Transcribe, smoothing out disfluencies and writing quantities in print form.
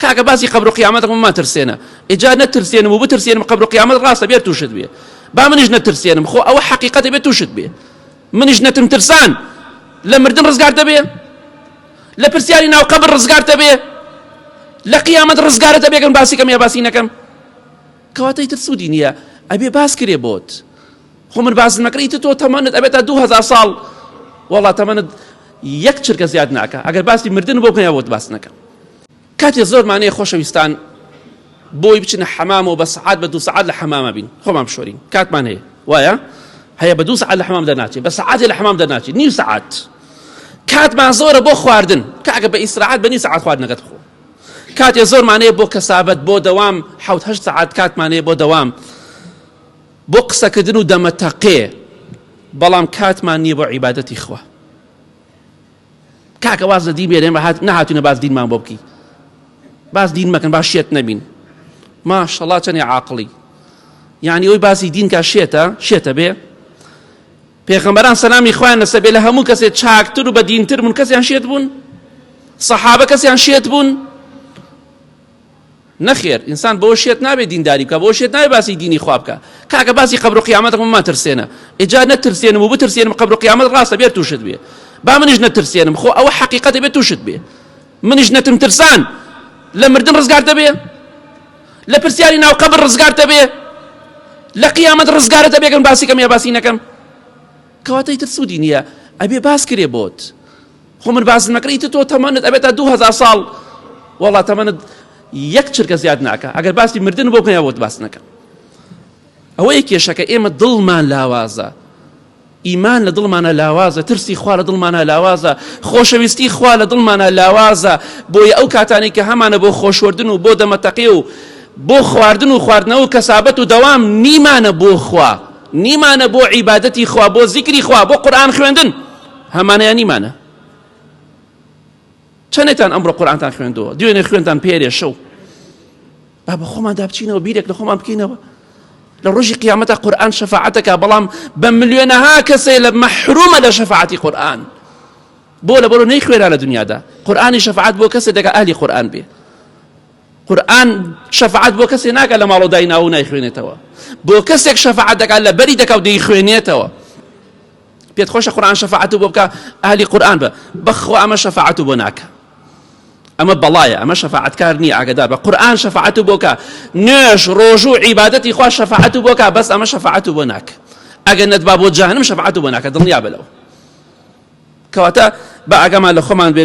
کاکە باسی قەبر و قیامەتەکەم ما ترسێنە ئیجا نەترسێنم و بترسێنم قەبر و قیامەت ڕاستە بێت تووشت بێ با منیش نەترسێنم خۆ ئەوە حەقیقەتە بێت تووشت بێ منیش نەتم ترسان لە مردن ڕزگار دەبێ لە پرسیاری ناو قەبر ڕزگار دەبێ لە قیامەت ڕزگارە دەبێگەن باسیکەم یا باسی نەکەم کەواتەی تر سوودی نییە ئەبێ باس کرێ بۆت خۆ من باس نەکڕیت تۆ تەمەنت ئەبێتە 2000 ساڵ وەڵا تەمەنت یەک چرکە زیاد ناکە ئەگەر باسی مردن بۆ بکەن بۆت باس نەکەم کاتێ زۆرمانەیە خۆشەویستان بۆی بچنە حەمام و بە سەعات بە 2 سەعات لە حەمامە بین خۆمان بشۆرین کاتمان هەیە وایە هەیە بە 2 سەعات لە حەمام دەرناچێت بە سەعاتێ لە حەمام دەرناچێت نیو سەعات کاتمان زۆرە بۆ خواردن کاکە بە ئیسراحەت بە نیو سەعات خواردنەکەت بخۆ کاتێ زۆرمانەیە بۆ کەسابەت بۆ دەوام 7-8 سەعات کاتمانەیە بۆ دەوام بۆ قسەکردن و دەمەتەقێ بەڵام کاتمان نییە بۆ عیبادەتی خوا کاکە واز لە دین بێنێ نەهاتوونە باز دینمان بۆ بکەی باز دین مەکەن باش شێت نەبین ماشەڵڵا چەندێ عاقڵی یعنی ئەوی باسی دین کە شێتە بێ پێغەمبەران سەلامی خوایان لەسەر بێ لە هەموو کەسێک چاکتر و بە دینتر بوون کەسیان شێت بوون سەحابە کەسیان شێت بوون نەخێر ئینسان بۆ شێت نابێت دینداری بکە بۆ شێت نابێت باسی دینی خوا بکە کاکە باسی قەبر و قیامەتەکەم ما ترسێنە ئیجا نەترسێنم و بترسێنم قەبر و قیامەت ڕاستە بێت تووشت بێ با منیش نەترسێنم خۆ ئەوە حەقیقەتە بێت تووشت بێ منیش نەتم ترسان لە مردن ڕزگار دەبێ لە پرسیاری ناو قەبر ڕزگار دەبێ لە قیامەت ڕزگارە دەبێگەن باسیکەم یا باسی نەکەم کەواتەی تر سوودی نییە ئەبێ باس کرێ بۆت خۆ من باس نەکڕیت تۆ تەمەنت ئەبێتە 2000 ساڵ وەڵا تەمەنت یەک چرکە زیاد ناکە ئەگەر باسی مردن بۆ بکەن بۆت باس نەکەم ئەوە یەکێشەکە ئێمە دڵمان لاوازە ئیمان لە دڵمانە لاوازە ترسی خوا لە دڵمانە لاوازە خۆشەویستی خوا لە دڵمانە لاوازە بۆیە ئەو کاتانی کە هەمانە بۆ خۆشوەردن و بۆ دەمەتەقی و بۆ خواردن و خواردنەوە و کەسابەت و دەوام نیمانە بۆ خوا نیمانە بۆ عیبادەتی خوا بۆ زیکری خوا بۆ قورئان خوێندن هەمانەیە نیمانە چەندێکتان ئەمڕۆ قورئانتان خوێندووە دوێنێ خوێنتان پێرێ شەو با بە خۆمان دابچینەوە بیرێک لە خۆمان بکەینەوە لە ڕۆژی قیامەتە قورئان شەفاعەتەکە بەڵام بە ملیۆنەها کەسێ لە مەحرومە لە شەفاعەتی قورئان بۆ لەبەرەوە نەیخوێرا لە دنیادا قورئانی شەفاعەت بۆ کەسێک دەکا ئەهلی قورئان بێ قورئان شەفاعەت بۆ کەسێک ناکات لە ماڵ و دای ناو نایخوێنێتەوە بۆ کەسێک شەفاعەت دەکات لە بەری دەکا و دەیخوێنێتەوە پێت خۆشە قورئان شەفاعەت بۆ بکە ئەهلی قورئان بە بەخوا ئەمە شەفاعەت بۆ ناکە ئەمە بەڵایە ئەمە شەفاعەتکار نییە ئاگادار بە قورئان شەفاعەت بۆ بکە نوێژ ڕۆژوو عیبادەتی خوا شەفاعەت بۆ بکە بەس ئەمە شەفاعەت بۆ ناکە ئەگەر نەتبا بۆ جەهەنەم شەفاعەت بۆ ناکە دڵنیا بە لەوە کەواتە بە ئاگامان لە خۆمان بێ